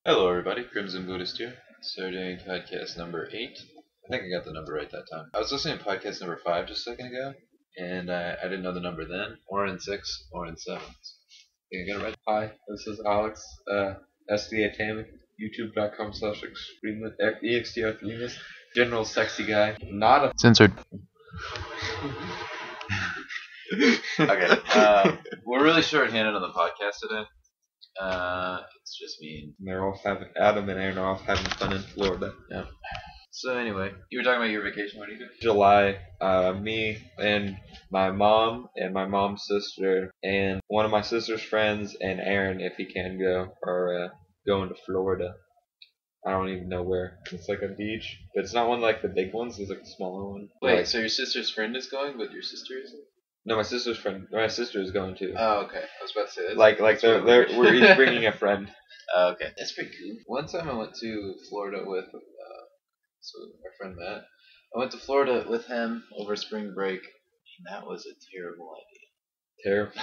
Hello, everybody. Crimson Buddhist here. So, doing podcast number 8. I think I got the number right that time. I was listening to podcast number 5 just a second ago, and I didn't know the number then. Or in 6, or in 7. Think I got it right? Hi, this is Alex, SDATamic, youtube.com/extremist, general sexy guy, not a Censored. Okay. We're really short-handed on the podcast today. It's just me. they're off having, Adam and Aaron are off having fun in Florida. Yeah. So anyway, you were talking about your vacation. What do you do? July, me and my mom and my mom's sister and one of my sister's friends and Aaron, if he can go, are going to Florida. I don't even know where. It's like a beach, but it's not one like the big ones. It's like a smaller one. Wait, Like, so your sister's friend is going, but your sister isn't? no, my sister's friend. My sister is going too. Oh, okay. I was about to say that. Like really they're weird. we're each bringing a friend. Oh, okay. That's pretty cool. One time I went to Florida with our friend Matt. I went to Florida with him over spring break, and that was a terrible Terrible.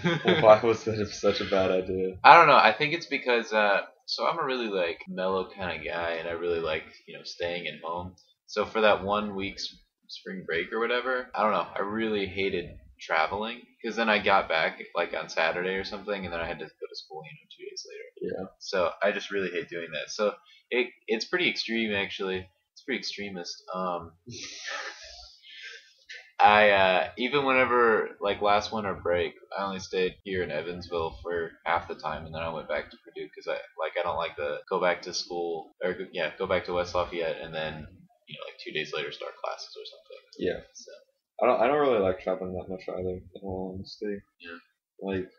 idea. Why was that such a bad idea? I don't know. I think it's because so I'm a really like mellow kind of guy, and I really like staying at home. So for that 1 week spring break or whatever, I don't know. I really hated traveling because then I got back like on Saturday or something, and then I had to go to school 2 days later. Yeah. So I just really hate doing that. So it's pretty extreme actually. It's pretty extremist. I even whenever like last winter break, I only stayed here in Evansville for half the time, and then I went back to Purdue because I don't like to go back to school or go back to West Lafayette and then like 2 days later start classes or something. Yeah. So I don't really like traveling that much either, in all honesty. yeah. Like,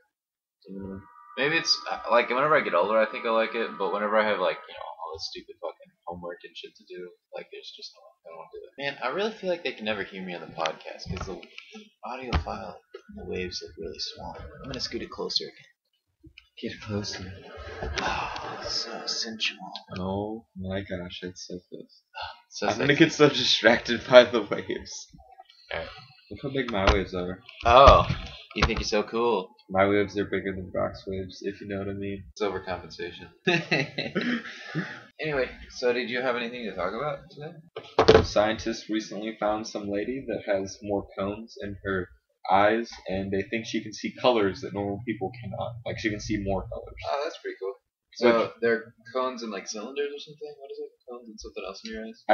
you know, Maybe it's like whenever I get older, I think I like it. But whenever I have like all this stupid fucking homework and shit to do, like there's just no, I don't want to do that. Man, I really feel like they can never hear me on the podcast because the audio file, the waves look really small. I'm gonna scoot it closer again. get closer. Oh, so sensual. Oh my gosh, it's so close. So I'm gonna sexy. get so distracted by the waves. Alright. Look how big my waves are. Oh, you think you're so cool? My waves are bigger than Brock's waves, if you know what I mean. It's overcompensation. Anyway, so did you have anything to talk about today? Scientists recently found some lady that has more cones in her eyes, and they think she can see colors that normal people cannot. Like, she can see more colors. Oh, that's pretty cool. So they're cones and like cylinders or something? What is it? Cones and something else in your eyes?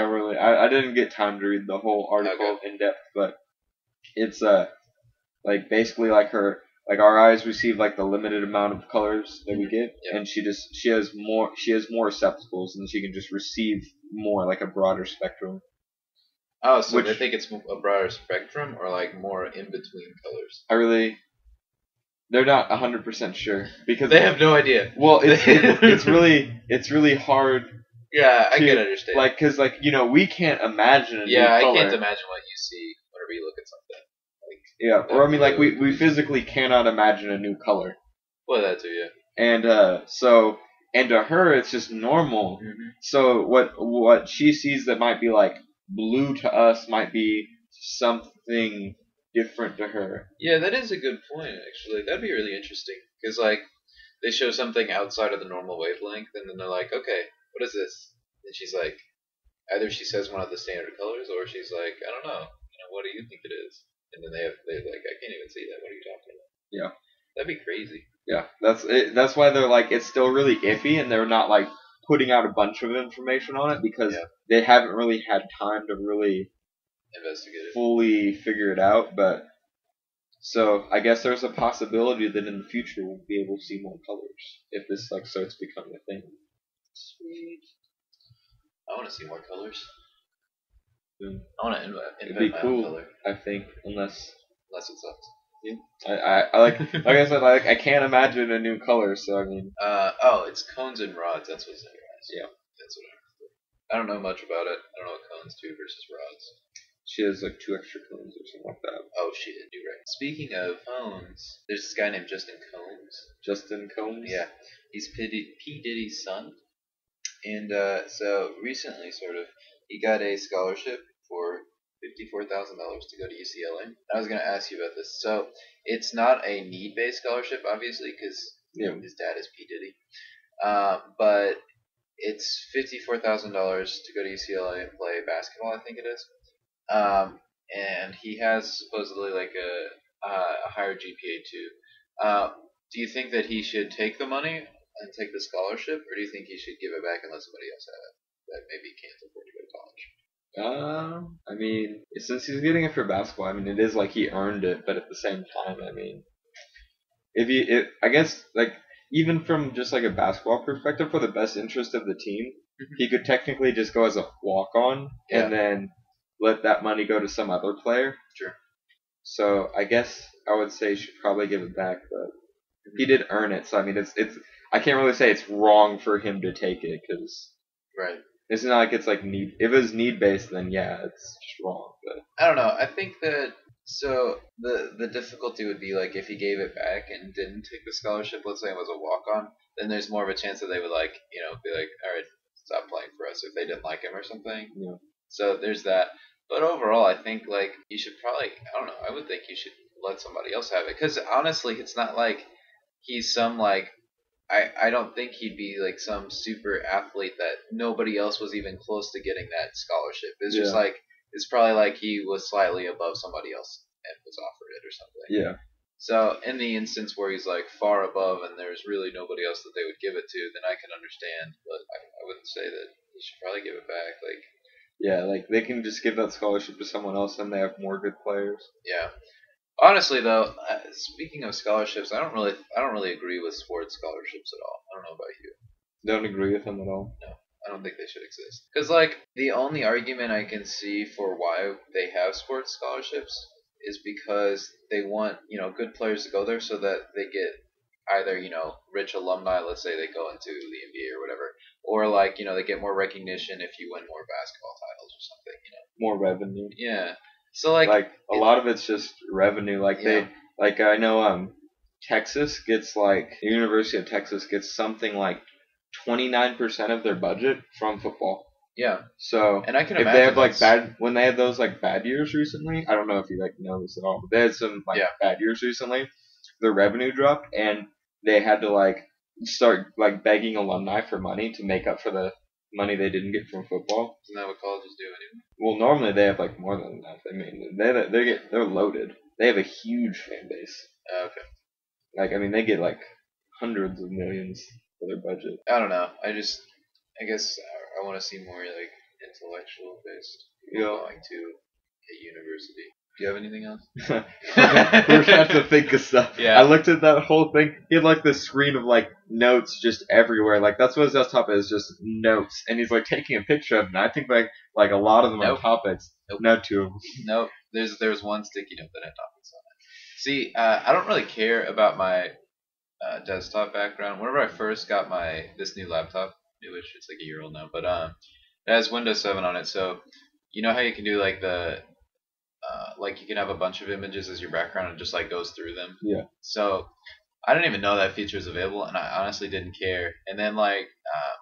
I didn't get time to read the whole article in depth, but it's like basically like our eyes receive like the limited amount of colors that we get, and she has more receptacles, and she can just receive more, like a broader spectrum. Oh, so they think it's a broader spectrum or like more in between colors? They're not 100% sure because They have no idea. well, it's really hard. Yeah, I can understand. Like, cause like we can't imagine a new color. I can't imagine what you see whenever you look at something. Yeah, or I mean, like we physically cannot imagine a new color. Well, that too, yeah. And and to her it's just normal. Mm-hmm. So what she sees that might be like blue to us might be something different to her. Yeah, that is a good point, actually. That'd be really interesting. Because, like, they show something outside of the normal wavelength, and then they're like, okay, what is this? And she's like, either she says one of the standard colors, or she's like, I don't know. What do you think it is? And then they're like, I can't even see that. What are you talking about? Yeah. That'd be crazy. Yeah, that's it. That's why they're like, it's still really iffy, and they're not like putting out a bunch of information on it because they haven't really had time to really investigate it, fully figure it out. But so I guess there's a possibility that in the future we'll be able to see more colors if this like starts becoming a thing. Sweet. I want to see more colors. Yeah. I want to invent It'd be my cool, own color. I think, unless it sucks. Yeah. I like I said, like I can't imagine a new color, so I mean. It's cones and rods. That's what's in your eyes. Yeah, that's what I don't know much about it. I don't know what cones do versus rods. She has like 2 extra cones or something like that. Oh, she did. You're right. Speaking of cones, there's this guy named Justin Combs. Justin Combs? Yeah, he's P. Diddy's son, and so recently, sort of, he got a scholarship for $54,000 to go to UCLA. I was going to ask you about this. So it's not a need-based scholarship, obviously, because his dad is P. Diddy. But It's $54,000 to go to UCLA and play basketball. I think it is. And he has supposedly like a higher GPA too. Do you think that he should take the money and take the scholarship, or do you think he should give it back and let somebody else have it that maybe can't afford to go to college? I mean, since he's getting it for basketball, I mean, it is like he earned it, but at the same time, I mean, I guess like even from just like a basketball perspective, for the best interest of the team, he could technically just go as a walk on Yeah. and then let that money go to some other player. Sure. So I guess I would say he should probably give it back, but he did earn it. So I mean, it's I can't really say it's wrong for him to take it because Right. it's not like it's like need. If it was need based, then yeah, it's just wrong. But I don't know. I think that so the difficulty would be like if he gave it back and didn't take the scholarship. Let's say it was a walk on, then there's more of a chance that they would like be like, all right, stop playing for us if they didn't like him or something. yeah, So there's that. But overall, I think like you should probably I don't know. I would think you should let somebody else have it because honestly, it's not like he's some like I don't think he'd be like some super athlete that nobody else was even close to getting that scholarship. It's just Yeah. like it's probably like he was slightly above somebody else and was offered it or something. yeah, So in the instance where he's like far above and there's really nobody else that they would give it to, then I can understand. But I wouldn't say that he should probably give it back. Like yeah. Like they can just give that scholarship to someone else, and they have more good players. yeah. Honestly, though, speaking of scholarships, I don't really agree with sports scholarships at all. I don't know about you. Don't agree with them at all. No, I don't think they should exist. Because, like, the only argument I can see for why they have sports scholarships is because they want, good players to go there so that they get either, rich alumni, let's say they go into the NBA or whatever, or, like, they get more recognition if you win more basketball titles or something, More revenue. Yeah. So, like a lot of it's just revenue. Like I know Texas gets the University of Texas gets something like 29% of their budget from football. Yeah. So and I can if imagine they have like when they had those like bad years recently, I don't know if you like know this at all, but they had some bad years recently. Their revenue dropped and they had to like start like begging alumni for money to make up for the money they didn't get from football. Isn't that what colleges do anyway? Well, normally they have like more than that. I mean, they're loaded. They have a huge fan base. Okay. Like I mean, they get like hundreds of millions for their budget. I don't know. I guess I want to see more like intellectual based people going to a university. Do you have anything else? We're trying to think of stuff. Yeah. I looked at that whole thing. He had like this screen of like notes just everywhere. Like that's what his desktop is, just notes. And he's like taking a picture of them. And I think like a lot of them are topics. Nope. Not two of them. Nope. There's one sticky note that had topics on it. See, I don't really care about my desktop background. Whenever I first got this new laptop, newish, it's like a year old now, but it has Windows 7 on it. So you know how you can do like like you can have a bunch of images as your background and just like goes through them. Yeah. So I didn't even know that feature was available, and I honestly didn't care. And then like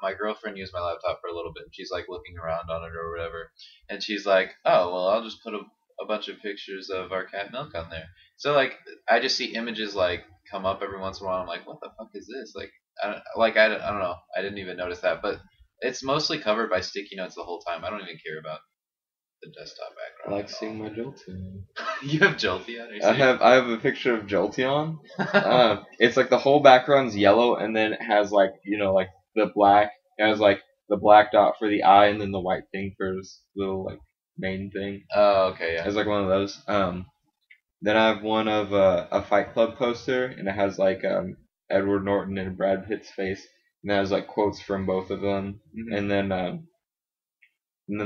my girlfriend used my laptop for a little bit, and she's like looking around on it or whatever, and she's like, "Oh well, I'll just put a bunch of pictures of our cat Milk on there." So like I just see images like come up every once in a while. I'm like, "What the fuck is this?" Like I don't know. I didn't even notice that, but it's mostly covered by sticky notes the whole time. I don't even care about the desktop background. I like seeing my Jolteon. You have Jolteon? I have a picture of Jolteon. It's like the whole background's yellow, and then it has like like the black. It has like the black dot for the eye, and then the white thing for his little like main thing. Oh, okay, yeah. It's like one of those. Then I have one of a Fight Club poster, and it has like Edward Norton and Brad Pitt's face, and it has like quotes from both of them, and then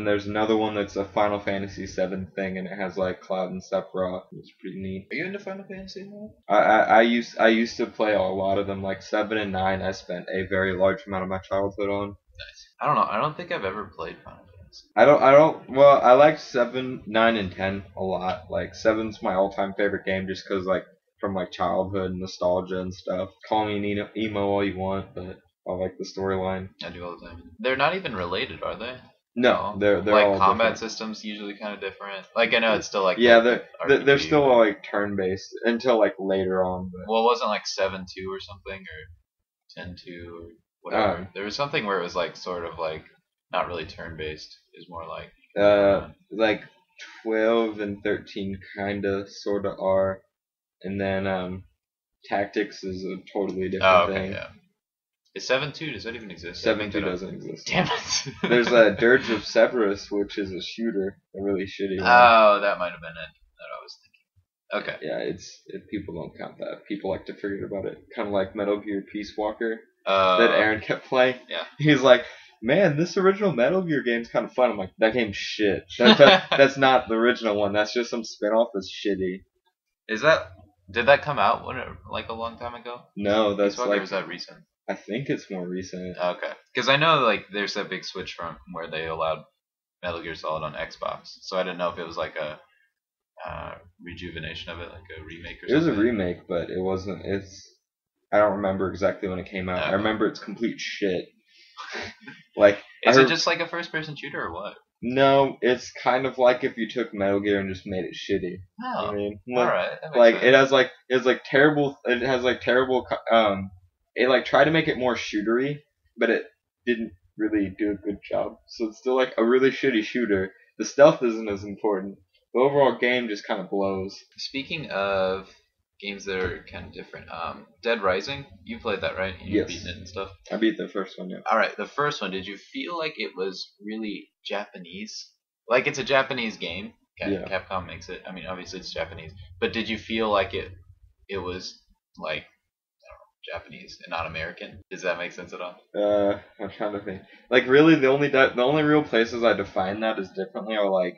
there's another one that's a Final Fantasy VII thing, and it has like Cloud and Sephiroth. It's pretty neat. Are you into Final Fantasy now? I used to play a lot of them, like 7 and 9. I spent a very large amount of my childhood on. Nice. I don't know. I don't think I've ever played Final Fantasy. I don't. Well, I like 7, 9, and 10 a lot. Like 7's my all-time favorite game, just because like from like childhood nostalgia and stuff. Call me an emo all you want, but I like the storyline. I do all the time. They're not even related, are they? No, they're like all combat different. systems usually kind of different. Like I know it's still like they're still like turn based until like later on. But. Well, it wasn't like 7-2 or something or 10-2 or whatever. There was something where it was like sort of like not really turn based. It was more like like 12 and 13 kinda sorta are, and then tactics is a totally different thing. Yeah. Is 7-2? Does that even exist? 7-2 doesn't exist. Damn it. There's a Dirge of Severus, which is a shooter, a really shitty one. Oh, that might have been it that I was thinking. Okay. Yeah, people don't count that. People like to forget about it. Kind of like Metal Gear Peace Walker that Aaron kept playing. Yeah. He's like, man, this original Metal Gear game's kind of fun. I'm like, that game's shit. That's not the original one. That's just some spinoff that's shitty. Did that come out like a long time ago? No, that's like. Or was that recent? I think it's more recent. Okay, because I know like there's that big switch from where they allowed Metal Gear Solid on Xbox, so I didn't know if it was like a rejuvenation of it, like a remake or something. It was a remake, but it wasn't. I don't remember exactly when it came out. Okay. I remember it's complete shit. Like, is it just like a first-person shooter or what? No, it's kind of like if you took Metal Gear and just made it shitty. Oh, I mean, all right. Like sense. It has terrible. It like tried to make it more shootery, but it didn't really do a good job. So it's still like a really shitty shooter. The stealth isn't as important. The overall game just kind of blows. Speaking of games that are kind of different, Dead Rising, you played that, right? You've beaten it and stuff. I beat the first one, yeah. All right, the first one. Did you feel like it was really Japanese? Like it's a Japanese game. Yeah. Capcom makes it. I mean, obviously it's Japanese. But did you feel like it was like Japanese and not American? Does that make sense at all? I'm trying to think. Like really, the only real places I define that as differently are like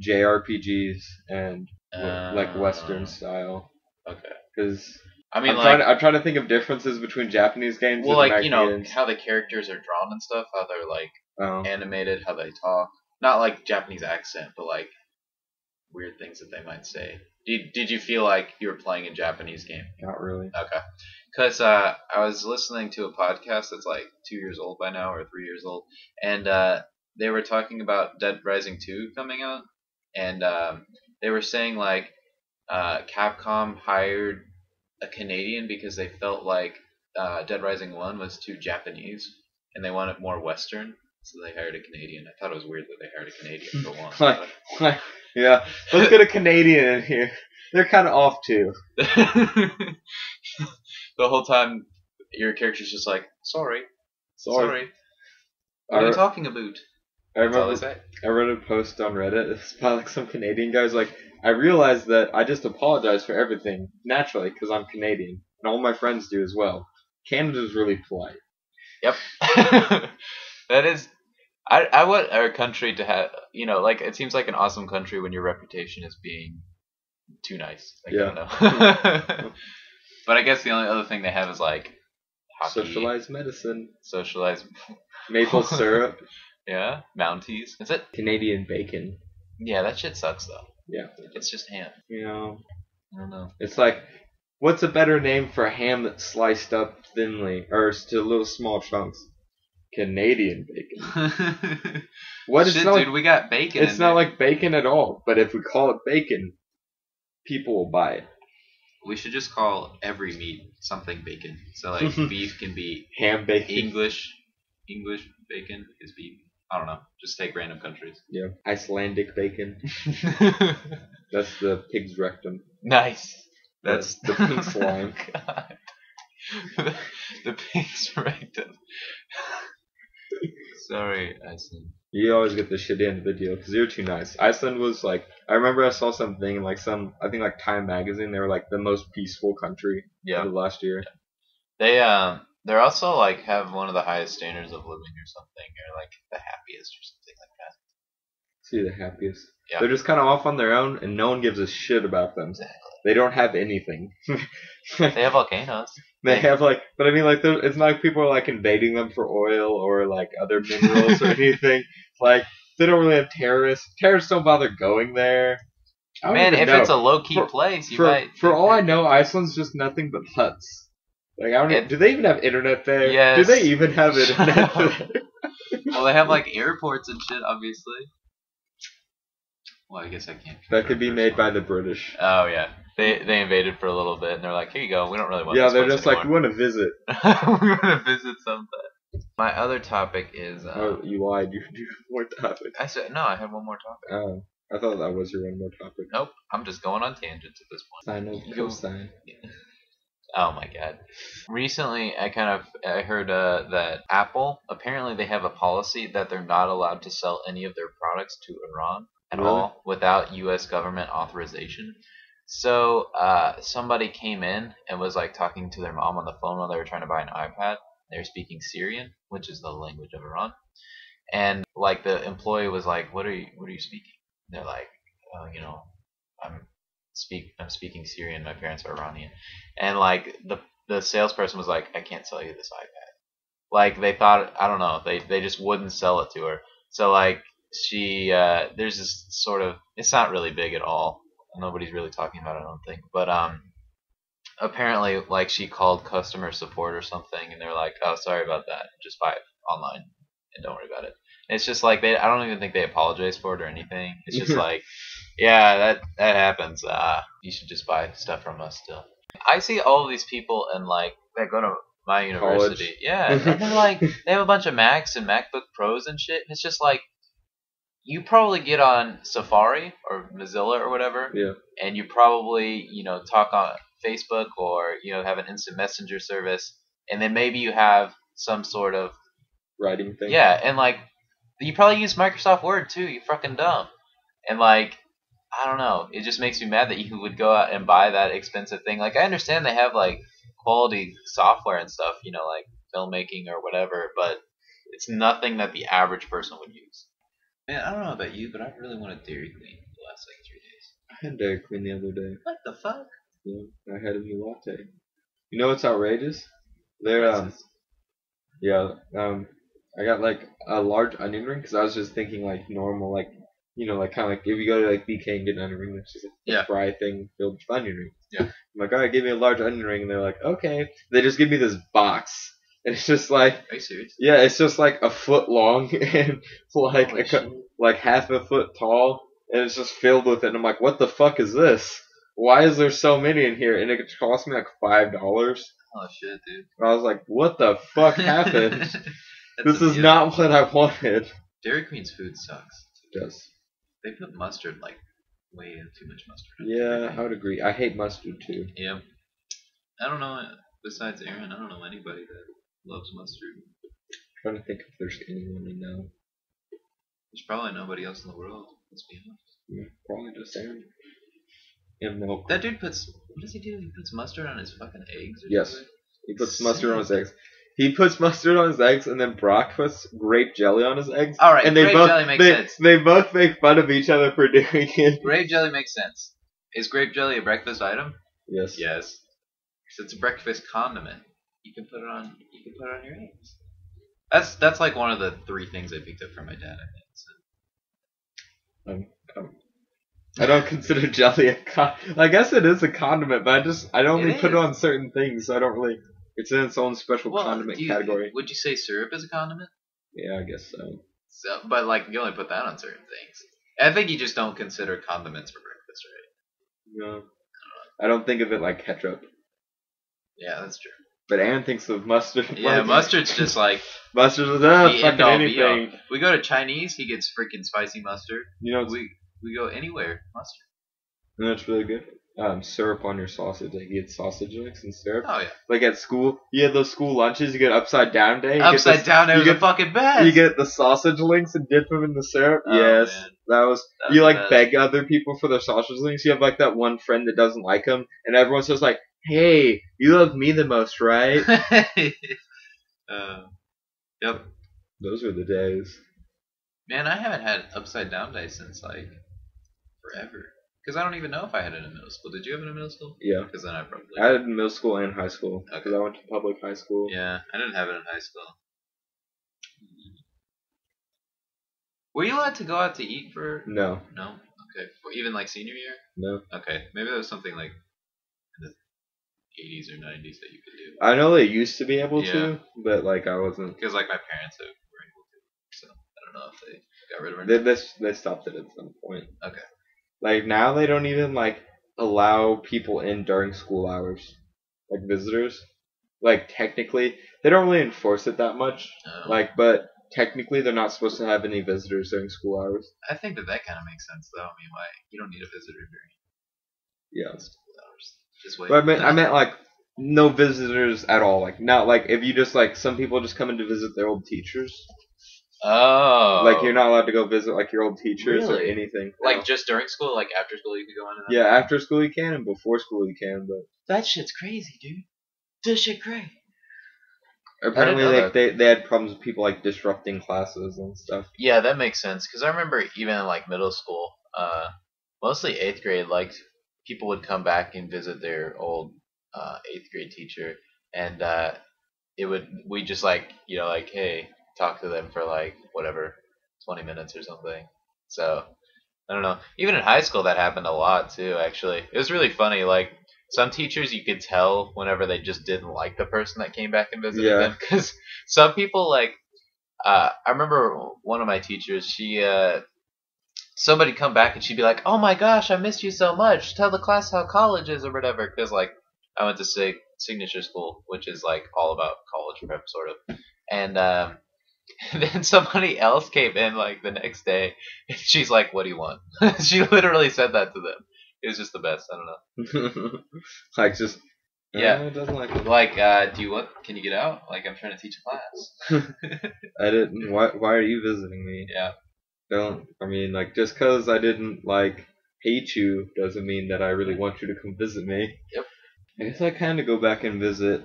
JRPGs and like Western style. Okay. Because I mean, I'm trying to think of differences between Japanese games. Well, and like American how the characters are drawn and stuff, how they're like animated, how they talk. Not like Japanese accent, but like weird things that they might say. Did you feel like you were playing a Japanese game? Not really. Okay. Because I was listening to a podcast that's like 2 years old by now, or 3 years old, and they were talking about Dead Rising 2 coming out, and they were saying like Capcom hired a Canadian because they felt like Dead Rising 1 was too Japanese, and they wanted more Western, so they hired a Canadian. I thought it was weird that they hired a Canadian for one. Yeah, let's get a Canadian in here. They're kind of off too. The whole time, your character's just like, sorry. What are you talking about? I read a post on Reddit. It's about like some Canadian guy's like, I realized that I just apologize for everything naturally because I'm Canadian, and all my friends do as well. Canada's really polite. Yep. That is. I want our country to have, like, it seems like an awesome country when your reputation is being too nice. Like, yeah. I don't know. But I guess the only other thing they have is, like, hockey. Socialized medicine. Socialized. Maple syrup. Yeah. Mounties. Is it? Canadian bacon. Yeah, that shit sucks, though. Yeah. It's just ham. I don't know. It's like, what's a better name for a ham that's sliced up thinly, or to little small chunks? Canadian bacon. What is dude? We got bacon. It's not like bacon at all. But if we call it bacon, people will buy it. We should just call every meat something bacon. So like beef can be ham bacon. English bacon is beef. I don't know. Just take random countries. Yeah. Icelandic bacon. That's the pig's rectum. Nice. That's the pink slime. God. The pig's rectum. Sorry, Iceland. You always get the shitty end of the deal because you're too nice. Iceland was like, I remember I saw something in like I think like Time magazine. They were like the most peaceful country of the last year. Yeah. They're also like have one of the highest standards of living or something, or like the happiest or something like that. See, the happiest. Yeah. They're just kind of off on their own, and no one gives a shit about them. Exactly. They don't have anything. They have volcanoes. They have like, but I mean like, it's not like people are like invading them for oil or like other minerals or anything. Like they don't really have terrorists. Terrorists don't bother going there. Man, if it's a low key place, you might. For all I know, Iceland's just nothing but huts. Like I don't. Do they even have internet there? Yes. Do they even have internet there? Well, they have like airports and shit, obviously. Well, I guess I can't. That could be made by the British. Oh yeah. They invaded for a little bit, and they're like, here you go, we don't really want this place they're just anymore. like, we want to visit. We want to visit sometime. My other topic is. Oh, you lied. You do more topics. I said no. I had one more topic. Oh, I thought that was your one more topic. Nope. I'm just going on tangents at this point. Sine of cosine. Oh my god. Recently, I heard that Apple apparently they have a policy that they're not allowed to sell any of their products to Iran at all without U.S. government authorization. So somebody came in and was like talking to their mom on the phone while they were trying to buy an iPad. They were speaking Syrian, which is the language of Iran. And like the employee was like, "What are you speaking?" And they're like, "Oh, you know, I'm I'm speaking Syrian. My parents are Iranian." And like the salesperson was like, "I can't sell you this iPad." Like they thought, I don't know, they just wouldn't sell it to her. So like she there's this sort of, it's not really big at all. Nobody's really talking about it, I don't think. But apparently like she called customer support or something and they're like, "Oh, sorry about that. Just buy it online and don't worry about it." And it's just like I don't even think they apologize for it or anything. It's just like, yeah, that happens. You should just buy stuff from us still. I see all of these people and like that go to my university. College. Yeah, and they're like they have a bunch of Macs and MacBook Pros and shit. And it's just like you probably get on Safari or Mozilla or whatever, Yeah. and you probably talk on Facebook or have an instant messenger service, and then maybe you have some sort of Writing thing. yeah, and like you probably use Microsoft Word too. You fucking dumb, and like I don't know. It just makes me mad that you would go out and buy that expensive thing. Like I understand they have like quality software and stuff, like filmmaking or whatever, but it's nothing that the average person would use. Man, I don't know about you, but I really wanted Dairy Queen the last like 3 days. I had Dairy Queen the other day. What the fuck? Yeah, I had a new latte. You know what's outrageous? They're I got like a large onion ring because I was just thinking like normal like like kind of like if you go to like BK and get an onion ring, that's just a fry thing filled with onion rings. Yeah. I'm like, alright, give me a large onion ring, and they're like, okay. They just give me this box. And it's just like, are you serious? Yeah, it's just like a foot long and like half a foot tall, and it's just filled with it. And I'm like, what the fuck is this? Why is there so many in here? And it cost me like $5. Oh shit, dude. And I was like, what the fuck happened? This is not what I wanted. Dairy Queen's food sucks. It does. They put mustard like way too much mustard. Yeah, I would agree. I hate mustard too. Yeah. I don't know. Besides Aaron, I don't know anybody that loves mustard. I'm trying to think if there's anyone I know. There's probably nobody else in the world. Let's be honest. Yeah, probably just Aaron. And milk. That dude puts. What does he do? He puts mustard on his fucking eggs. Or yes. something? He puts mustard on his eggs. He puts mustard on his eggs, and then Brock puts grape jelly on his eggs. All right, and grape jelly makes sense. They both make fun of each other for doing it. Grape jelly makes sense. Is grape jelly a breakfast item? Yes. Yes. Because it's a breakfast condiment. You can put it on. You can put it on your eggs. That's like one of the 3 things I picked up from my dad. I think. So. I don't consider jelly a I guess it is a condiment, but I only put it on certain things, so I don't really. It's in its own special condiment category. Would you say syrup is a condiment? Yeah, I guess so. But like you only put that on certain things. I think you just don't consider condiments for breakfast, right? No. I don't think of it like ketchup. Yeah, that's true. But Aaron thinks of mustard. Yeah, mustard's just like mustard is fucking anything. We go to Chinese, he gets freaking spicy mustard. We go anywhere, mustard. And that's really good. Syrup on your sausage. Like you get sausage links and syrup. Oh yeah. Like at school, you had those school lunches. You get upside down day. Upside down day was the fucking best. You get the sausage links and dip them in the syrup. Oh, yes, man. that was you like beg other people for their sausage links. You have like that one friend that doesn't like them, and everyone's just like, "Hey, you love me the most, right?" Yep. Those were the days. Man, I haven't had upside down day since like forever. Because I don't even know if I had it in middle school. Did you have it in middle school? Yeah. Because then I probably. I had it in middle school and high school. Okay. Because I went to public high school. Yeah, I didn't have it in high school. Were you allowed to go out to eat for? No. No. Okay. For even like senior year? No. Okay. Maybe that was something like in the 80s or 90s that you could do. I know they used to be able to, but like I wasn't. Because like my parents were able to, so I don't know if they got rid of it. They stopped it at some point. Okay. Like now they don't even like allow people in during school hours, like visitors. Like technically, they don't really enforce it that much. Oh. Like, but technically they're not supposed to have any visitors during school hours. I think that kind of makes sense, though. I mean, like, you don't need a visitor during school hours. Just wait. But I meant like no visitors at all. Like not like if you just like some people just come in to visit their old teachers. Oh. Like you're not allowed to go visit like your old teachers really? or anything. Like just during school, like after school you can go in. Yeah, after school you can and before school you can, but that shit's crazy, dude. This shit crazy. Apparently they had problems with people like disrupting classes and stuff. Yeah, that makes sense because I remember even in like middle school, mostly 8th grade, like people would come back and visit their old 8th grade teacher, and we just like like hey, talk to them for like whatever 20 minutes or something. So I don't know. Even in high school that happened a lot too. Actually, it was really funny. Like some teachers you could tell whenever they just didn't like the person that came back and visited them, because some people like I remember one of my teachers, she somebody come back and she'd be like, oh my gosh, I missed you so much, tell the class how college is or whatever, because like I went to signature school, which is like all about college prep sort of, and then somebody else came in like the next day and she's like, what do you want? She literally said that to them. It was just the best. I don't know. Like just it doesn't like it. Like do you can you get out? Like I'm trying to teach a class. I didn't. Why are you visiting me? Yeah. Don't. I mean, like just because I didn't like hate you doesn't mean that I really want you to come visit me. Yep. I guess I kind of go back and visit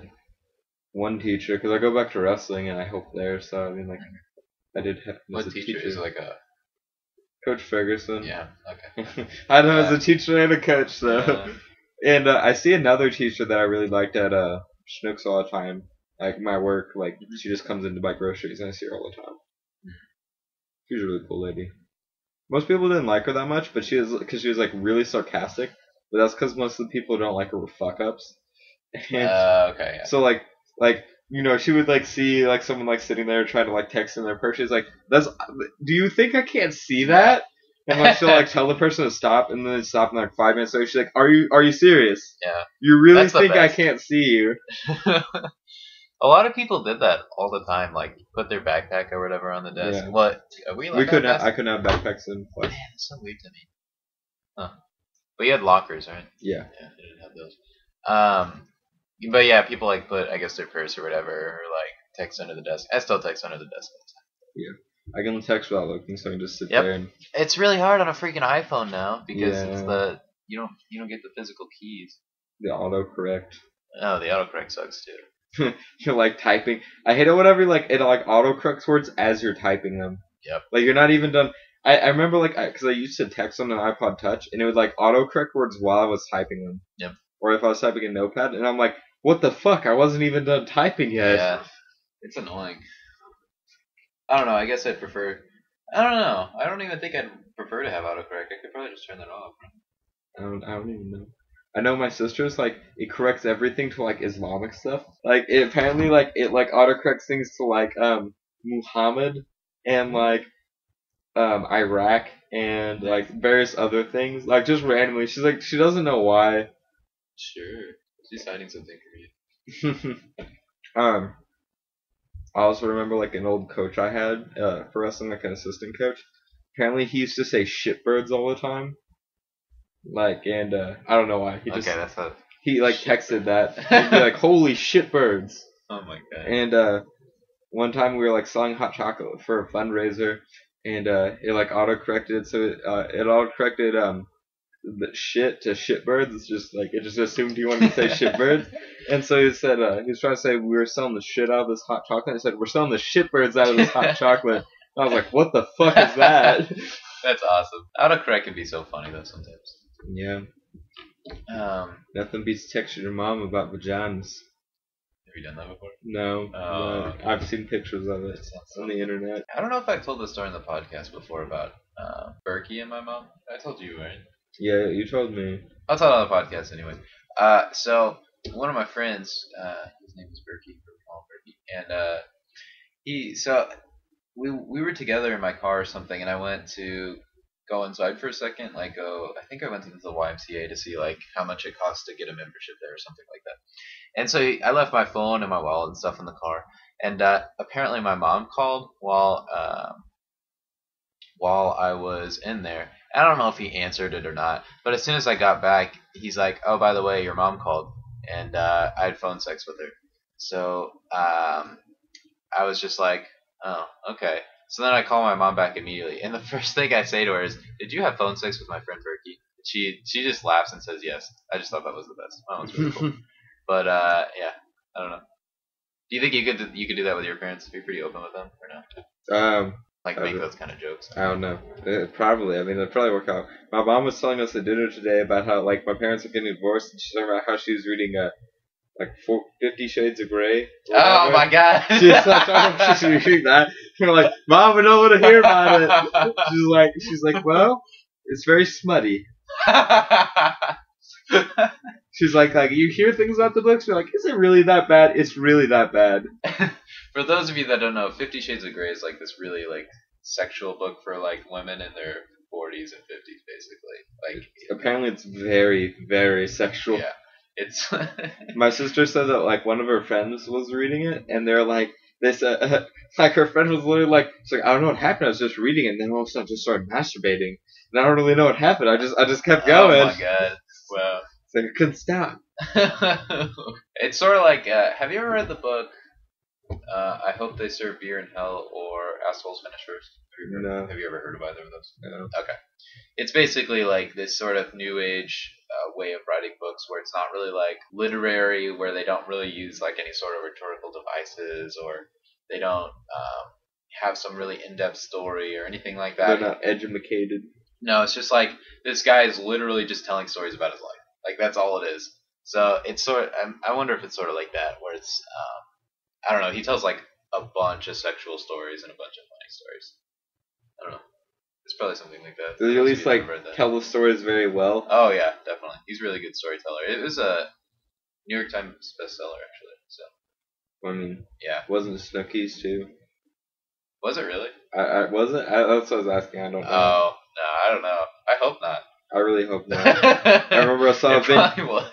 one teacher because I go back to wrestling and I help there. So I mean, like I did have. What teacher is like a Coach Ferguson. Yeah. Okay. I know as a teacher and a coach, so. Yeah. And I see another teacher that I really liked at Schnucks all the time. Like my work, like she just comes in to buy groceries and I see her all the time. She's a really cool lady. Most people didn't like her that much, but she was like really sarcastic. But that's because most of the people who don't like her were fuck ups. Okay. Yeah. So like she would like see like someone like sitting there trying to like text in their purse. She's like, do you think I can't see that? And like she'll like tell the person to stop, and then stop in like 5 minutes later. She's like, "Are you serious? Yeah. You really think I can't see you?" A lot of people did that all the time, like put their backpack or whatever on the desk. Yeah. What? We couldn't. I couldn't have backpacks in class. Man, that's so weird to me. Huh? But you had lockers, right? Yeah. Yeah, I didn't have those. But yeah, people like put, I guess, their purse or whatever, or like text under the desk. I still text under the desk all the time. Yeah. I can text without looking, so I can just sit there and. It's really hard on a freaking iPhone now because it's you don't get the physical keys. The autocorrect. Oh, the autocorrect sucks too. You're like typing. I hate it whenever like it like autocorrects words as you're typing them. Yep. Like you're not even done. I remember like because I used to text on an iPod Touch and it would like autocorrect words while I was typing them. Yep. Or if I was typing a notepad and I'm like, what the fuck? I wasn't even done typing yet. Yeah. It's annoying. I don't know. I guess I'd prefer. I don't know. I don't even think I'd prefer to have autocorrect. I could probably just turn that off. I don't even know. I know my sister's like it corrects everything to like Islamic stuff. Like it apparently like it like autocorrects things to like Muhammad and like Iraq and like various other things. Like just randomly. She's like she doesn't know why. Sure. She's hiding something from you. I also remember like an old coach I had for wrestling, like an assistant coach. Apparently he used to say shitbirds all the time. Like and I don't know why. He like texted that. He'd be like, "Holy shitbirds!" Oh my god. And one time we were like selling hot chocolate for a fundraiser, and it like autocorrected, so it autocorrected the shit to shitbirds. It's just like it just assumed he wanted to say shitbirds, and so he said he was trying to say we were selling the shit out of this hot chocolate. He said we're selling the shitbirds out of this hot chocolate. And I was like, what the fuck is that? That's awesome. Autocorrect can be so funny though sometimes. Yeah. Nothing beats texting your mom about vaginas. Have you done that before? No. But I've seen pictures of it on the internet. I don't know if I told this story in the podcast before about Berkey and my mom. I told you, right? Yeah, you told me. I'll tell it on the podcast anyway. So one of my friends, his name is Berkey, and we were together in my car or something, and I went to go inside for a second, like go. I think I went into the YMCA to see like how much it costs to get a membership there or something like that. And so I left my phone and my wallet and stuff in the car. And apparently my mom called while I was in there. I don't know if he answered it or not, but as soon as I got back, he's like, "Oh, by the way, your mom called," and I had phone sex with her. So I was just like, "Oh, okay." So then I call my mom back immediately, and the first thing I say to her is, "Did you have phone sex with my friend Berkey?" She just laughs and says yes. I just thought that was the best. Oh, it's really cool. But yeah, I don't know. Do you think you could do that with your parents? Be pretty open with them or no? Like make those kind of jokes. I don't know. Probably. I mean, it'd probably work out. My mom was telling us at dinner today about how like my parents are getting divorced, and she's talking about how she was reading 50 Shades of Grey. Oh my god! She's reading that. We're like, Mom, we don't want to hear about it. She's like, well, it's very smutty. She's like you hear things about the books, you're like, is it really that bad? It's really that bad. For those of you that don't know, 50 Shades of Grey is like this really like sexual book for like women in their 40s and 50s, basically. Like apparently, it's very, very sexual. Yeah, it's. My sister said that like one of her friends was reading it, and they're like, they said like her friend was literally like, she's like, I don't know what happened. I was just reading it, and then all of a sudden I just started masturbating, and I don't really know what happened. I just kept going. Oh my god! Wow. It's like I couldn't stop. It's sort of like, have you ever read the book? I Hope They Serve Beer in Hell or Assholes Finish First. No. Have you ever heard of either of those? No. Okay. It's basically like this sort of new age way of writing books where it's not really like literary, where they don't really use like any sort of rhetorical devices, or they don't have some really in-depth story or anything like that. They're not educated. No, it's just like this guy is literally just telling stories about his life. Like that's all it is. So it's sort of, I wonder if it's sort of like that, where it's I don't know. He tells like a bunch of sexual stories and a bunch of funny stories. I don't know. It's probably something like that. Does he at least like tell the stories very well? Oh yeah, definitely. He's a really good storyteller. It was a New York Times bestseller actually. So. I mean, yeah. Wasn't it Snooki's too? Was it really? I wasn't. That's what I was asking. I don't know. Oh no, I don't know. I hope not. I really hope not. I remember I saw it probably was.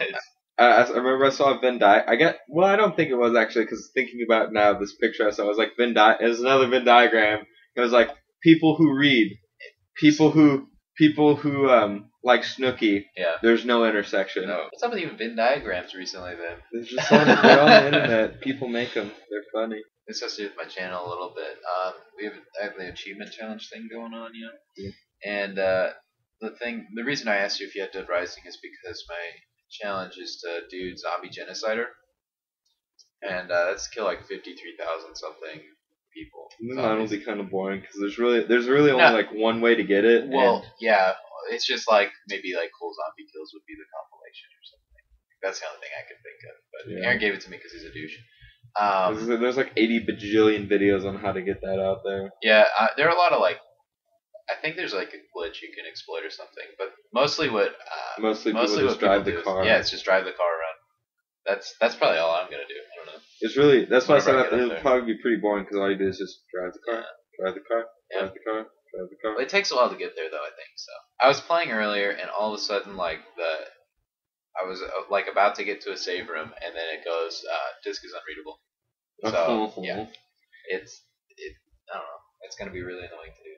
I remember I saw a Venn diagram. I don't think it was actually, because thinking about now, this picture I saw was like it was another Venn diagram. It was like people who read, people who like Snooki. Yeah. There's no intersection. No. What's up with even Venn diagrams recently then? There's just they're on the internet. People make them. They're funny. This has to do with my channel a little bit. I have the achievement challenge thing going on, you know. Yeah. And the reason I asked you if you had Dead Rising is because my challenge is to do zombie genocider, and that's to kill like 53,000 something people. That'll be kind of boring because there's really only like one way to get it. Well, yeah, it's just like maybe like cool zombie kills would be the compilation or something. That's the only thing I could think of. But yeah. Aaron gave it to me because he's a douche. There's like 80 bajillion videos on how to get that out there. Yeah, there are a lot of like. I think there's like a glitch you can exploit or something, but mostly what just drive the car. Yeah, it's just drive the car around. That's probably all I'm gonna do. I don't know. It's really that's why I said it'll probably be pretty boring because all you do is just drive the car, drive the car, drive the car, drive the car. Well, it takes a while to get there though. I think so. I was playing earlier and all of a sudden I was like about to get to a save room and then it goes disk is unreadable. So yeah, I don't know. It's gonna be really annoying to do.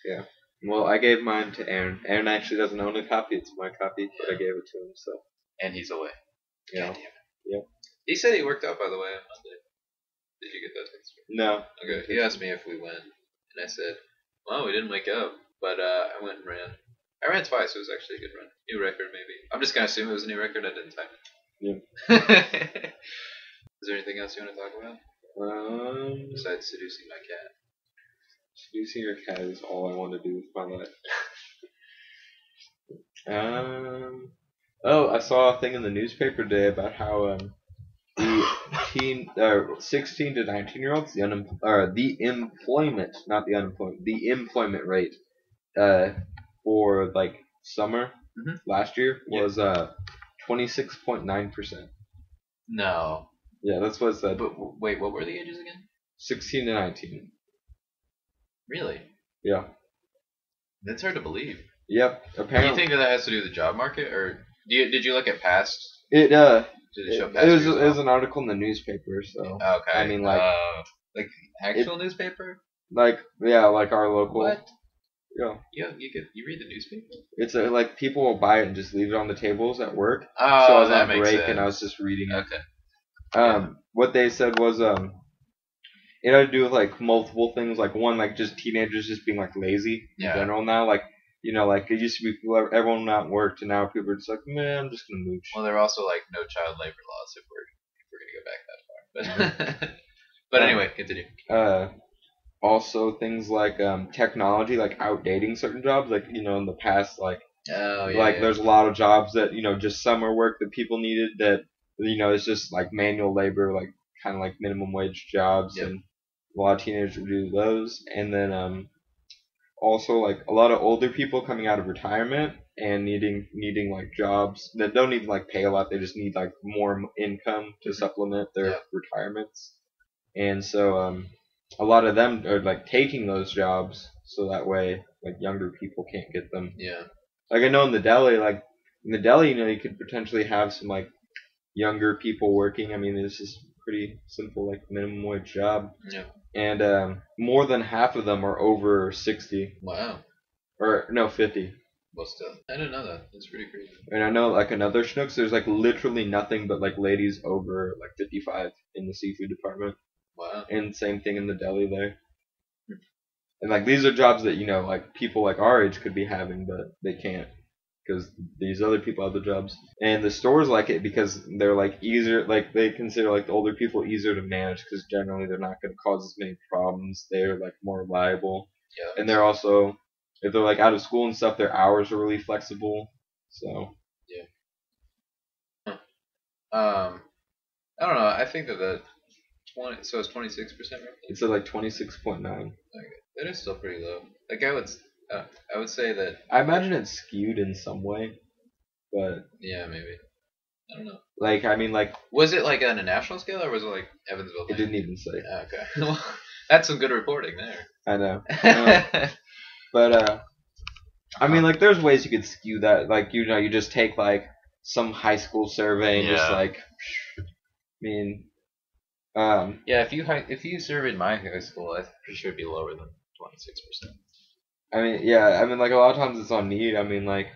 Yeah. Well, I gave mine to Aaron. Aaron actually doesn't own a copy. It's my copy, but I gave it to him. So. And he's away. Yeah. Yep. He said he worked out, by the way, on Monday. Did you get that text? No. Okay. He asked me if we went, and I said, "Well, we didn't wake up, but I went and ran. I ran twice. It was actually a good run. New record, maybe. I'm just gonna assume it was a new record. I didn't time it. Yeah. Is there anything else you want to talk about? Besides seducing my cat. Seducing your cat is all I want to do with my life. I saw a thing in the newspaper today about how the 16 to 19-year-olds, the employment rate for like summer last year was 26.9%. No. Yeah, that's what it said. But wait, what were the ages again? 16 to 19. Really? Yeah. That's hard to believe. Yep. Do Apparently. you think that has to do with the job market, or did you look at past? It Did it show past? it was an article in the newspaper, so Okay. I mean like actual newspaper. Like yeah, like our local. What? Yeah. You read the newspaper? It's like people will buy it and just leave it on the tables at work. Oh, so I was that on makes break sense. and I was just reading it. Okay. What they said was it had to do with like multiple things. Like one, like just teenagers just being like lazy in general now. Like like it used to be people, everyone not worked, and now people are just like, man, I'm just gonna mooch. Well, there are also like no child labor laws if we're gonna go back that far. But anyway, continue. Also things like technology, like outdating certain jobs. Like in the past, like there's a lot of jobs that just summer work that people needed that it's just like manual labor, like kind of like minimum wage jobs, and a lot of teenagers do those. And then also like a lot of older people coming out of retirement and needing like jobs that don't even like pay a lot. They just need like more income to supplement their retirements. And so a lot of them are like taking those jobs so that way like younger people can't get them. Yeah. Like I know in the deli, you could potentially have some like younger people working. I mean, this is pretty simple, like minimum wage job. Yeah. And more than half of them are over 60. Wow. Or no, 50. Well, still, I didn't know that. That's pretty crazy. And I know like another Schnucks, there's like literally nothing but like ladies over like 55 in the seafood department. Wow. And same thing in the deli there. And like these are jobs that like people like our age could be having, but they can't because these other people have the jobs. And the stores like it because they're like easier, like they consider like the older people easier to manage because generally they're not going to cause as many problems. They're like more reliable. Yeah. And they're also, if they're like out of school and stuff, their hours are really flexible. So. Yeah. I don't know. I think that 20. So it's 26% roughly. It's at like 26.9. Okay. That is still pretty low. Like I would say that. I imagine it's skewed in some way, but. Yeah, maybe. I don't know. Like I mean, like. Was it like on a national scale or was it like Evansville? It didn't even say. Okay. Well, that's some good reporting there. I know. But I mean, like, there's ways you could skew that. Like, you just take like some high school survey and just like. I mean. Yeah, if you surveyed my high school, I'm pretty sure it'd be lower than 26%. I mean, like a lot of times it's on need. I mean, like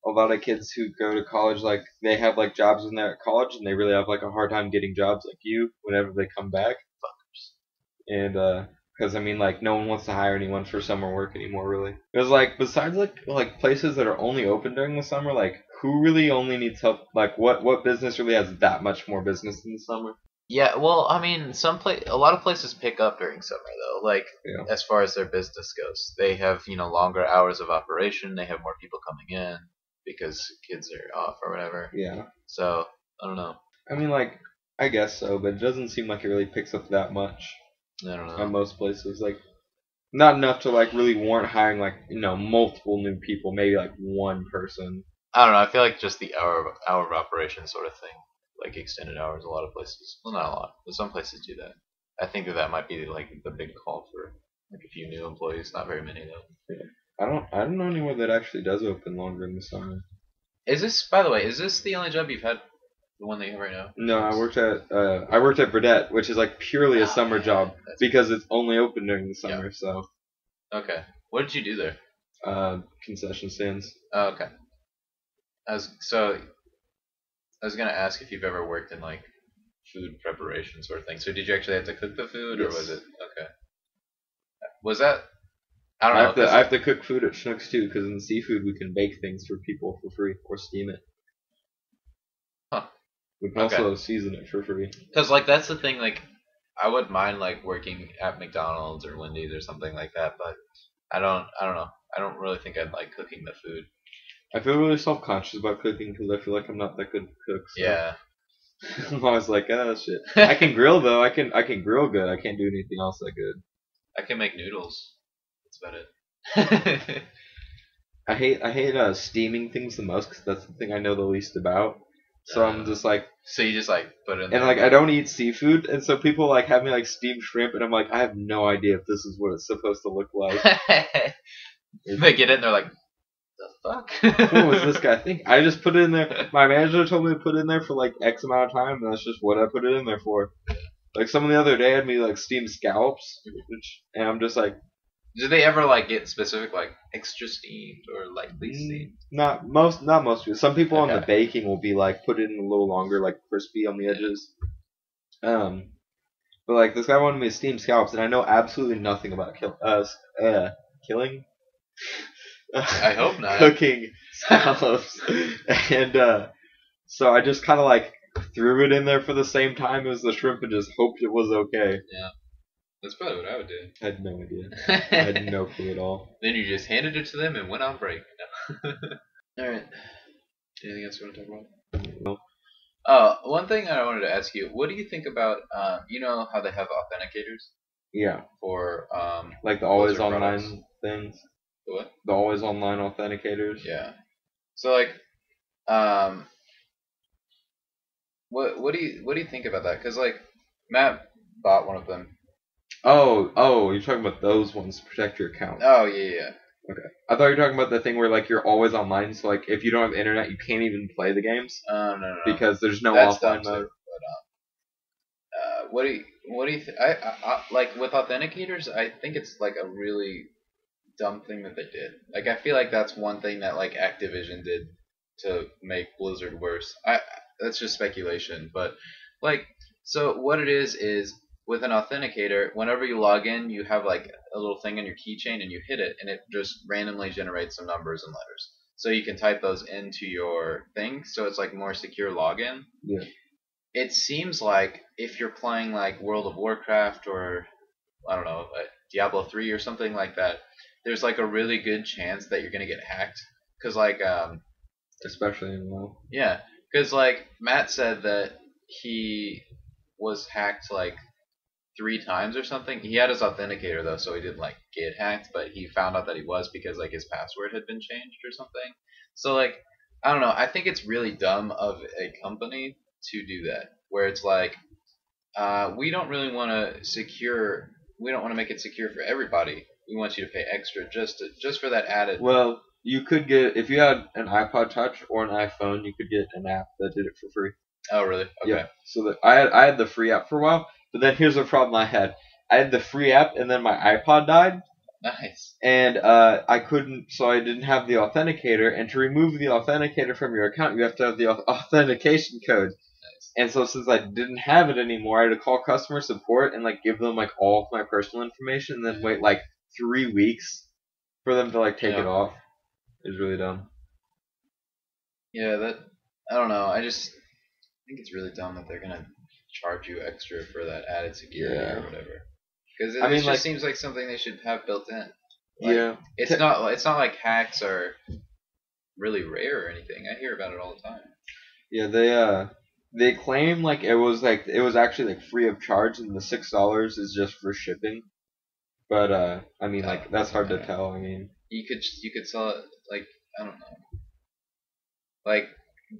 a lot of kids who go to college, like they have like jobs when they're at college, and they really have like a hard time getting jobs like you whenever they come back. Fuckers. And because I mean, like no one wants to hire anyone for summer work anymore, really. Because like besides like places that are only open during the summer, like who really only needs help? Like what business really has that much more business in the summer? Yeah, well, I mean, a lot of places pick up during summer though. Like as far as their business goes, they have longer hours of operation. They have more people coming in because kids are off or whatever. Yeah. So I don't know. I mean, like I guess so, but it doesn't seem like it really picks up that much. I don't know. On most places, like not enough to like really warrant hiring like multiple new people. Maybe like one person. I don't know. I feel like just the hour of operation sort of thing. Like extended hours, a lot of places. Well, not a lot, but some places do that. I think that might be like the big call for like a few new employees. Not very many though. Yeah. I don't know anywhere that actually does open longer in the summer. Is this, by the way, the only job you've had? The one that you have right now? No, I worked at Burdette, which is like purely a summer job because it's only open during the summer. Yeah. So. Okay. What did you do there? Concession stands. Oh, okay. I was gonna ask if you've ever worked in like food preparation sort of thing. So did you actually have to cook the food, or was it okay? Was that? I don't know. I have to cook food at Schnucks too, because in seafood we can bake things for people for free or steam it. Huh. We can also season it for free. Because like that's the thing. Like I wouldn't mind like working at McDonald's or Wendy's or something like that, but I don't know. I don't really think I'd like cooking the food. I feel really self-conscious about cooking because I feel like I'm not that good to cook. So. Yeah. I'm always like, oh shit. I can grill though. I can grill good. I can't do anything else that good. I can make noodles. That's about it. I hate steaming things the most because that's the thing I know the least about. So I'm just like. So you just like put it in. And like I don't eat seafood, and so people like have me like steam shrimp, and I'm like, I have no idea if this is what it's supposed to look like. They get it and they're like, the fuck? What was this guy think? I just put it in there. My manager told me to put it in there for like X amount of time, and that's just what I put it in there for. Like someone the other day had me like steam scallops, and I'm just like, do they ever like get specific, like extra steamed or lightly steamed? Not most people. Some people on the baking will be like put it in a little longer, like crispy on the edges. But like this guy wanted me to steam scallops, and I know absolutely nothing about killing. I hope not. Cooking scallops, and so I just kind of like threw it in there for the same time as the shrimp and just hoped it was okay. Yeah, that's probably what I would do. I had no idea. I had no clue at all. Then you just handed it to them and went on break. No. All right. Anything else you want to talk about? No. One thing I wanted to ask you: what do you think about you know how they have authenticators? Yeah. For like the always online things. What? The always online authenticators. Yeah. So like, what do you think about that? Because like, Matt bought one of them. Oh, you're talking about those ones to protect your account. Oh yeah. Okay. I thought you were talking about the thing where like you're always online, so like if you don't have internet, you can't even play the games. No. Because there's no That's offline mode. But, what do you think? I like with authenticators. I think it's like a really dumb thing that they did. Like I feel like that's one thing that like Activision did to make Blizzard worse. That's just speculation, but like so what it is with an authenticator, whenever you log in, you have like a little thing on your keychain and you hit it and it just randomly generates some numbers and letters. So you can type those into your thing, so it's like more secure login. Yeah. It seems like if you're playing like World of Warcraft or I don't know, Diablo 3 or something like that, there's like a really good chance that you're gonna get hacked. Cause like especially in WoW. Yeah, cause like Matt said that he was hacked like 3 times or something. He had his authenticator though, so he didn't like get hacked, but he found out that he was because like his password had been changed or something. So like I don't know. I think it's really dumb of a company to do that, where it's like we don't really want to secure. We don't want to make it secure for everybody. We want you to pay extra just for that added. Well, you could get if you had an iPod Touch or an iPhone, you could get an app that did it for free. Oh really? Okay. Yeah. So that I had the free app for a while, but then here's the problem I had. I had the free app, and then my iPod died. Nice. And I couldn't, so I didn't have the authenticator. And to remove the authenticator from your account, you have to have the authentication code. Nice. And so since I didn't have it anymore, I had to call customer support and like give them like all of my personal information, and then wait like 3 weeks for them to like take it off. It was really dumb. Yeah, that I don't know. I just think it's really dumb that they're gonna charge you extra for that added security or whatever. Because it just like, seems like something they should have built in. Like, yeah, it's not like hacks are really rare or anything. I hear about it all the time. Yeah, they claim like it was actually like free of charge, and the $6 is just for shipping. But I mean like that's hard to tell. I mean you could sell it like I don't know, like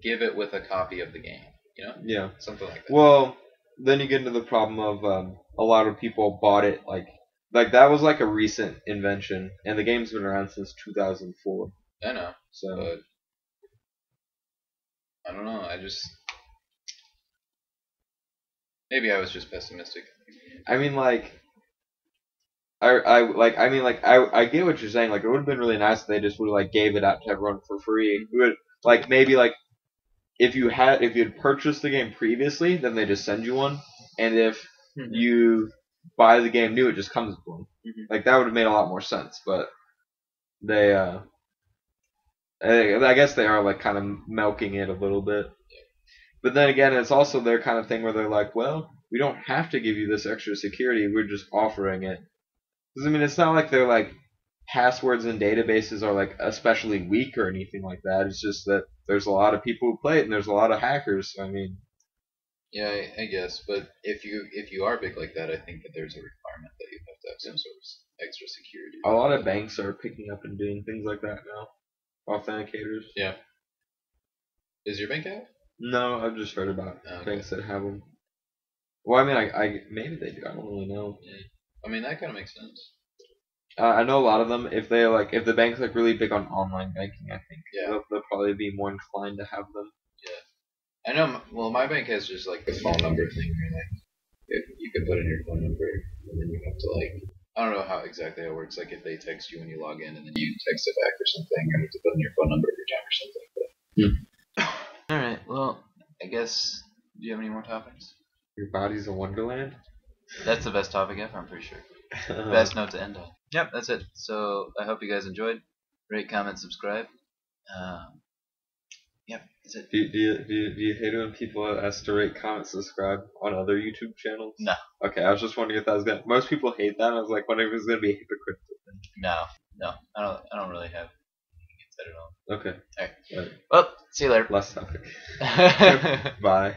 give it with a copy of the game, you know? Yeah, something like that. Well, then you get into the problem of a lot of people bought it like that was like a recent invention, and the game's been around since 2004. I know. So but I don't know. Maybe I was just pessimistic. I mean like. I get what you're saying. Like, it would have been really nice if they just would have like gave it out to everyone for free. It would, like maybe like if you had purchased the game previously, then they just send you one, and if you buy the game new, it just comes with one. Like that would have made a lot more sense. But they, I guess they are like kind of milking it a little bit. But then again, it's also their kind of thing where they're like, well, we don't have to give you this extra security. We're just offering it. Because, I mean, it's not like they're like passwords and databases are like especially weak or anything like that. It's just that there's a lot of people who play it and there's a lot of hackers. So, I mean, yeah, I guess. But if you are big like that, I think that there's a requirement that you have to have some sort of extra security. A lot of banks are picking up and doing things like that now. Authenticators. Yeah. Does your bank have? No, I've just heard about banks that have them. Well, I mean, I maybe they do. I don't really know. Yeah. I mean, that kind of makes sense. I know a lot of them. If the bank's like really big on online banking, I think they'll probably be more inclined to have them. Yeah, I know. Well, my bank has just like the phone number thing, where like if you can put in your phone number, and then you have to like I don't know how exactly it works. Like if they text you when you log in, and then you text it back or something, you have to put in your phone number every time or something. But all right. Well, I guess. Do you have any more topics? Your body's a wonderland. That's the best topic ever. I'm pretty sure. Best note to end on. Yep, that's it. So I hope you guys enjoyed. Rate, comment, subscribe. Yep, that's it. Do you hate it when people ask to rate, comment, subscribe on other YouTube channels? No. Okay, I was just wondering if that was gonna. Most people hate that. And I was like, wondering if it was gonna be a hypocrite. No, I don't really have anything against that at all. Okay. All right. Well, see you later. Last topic. Bye. Bye.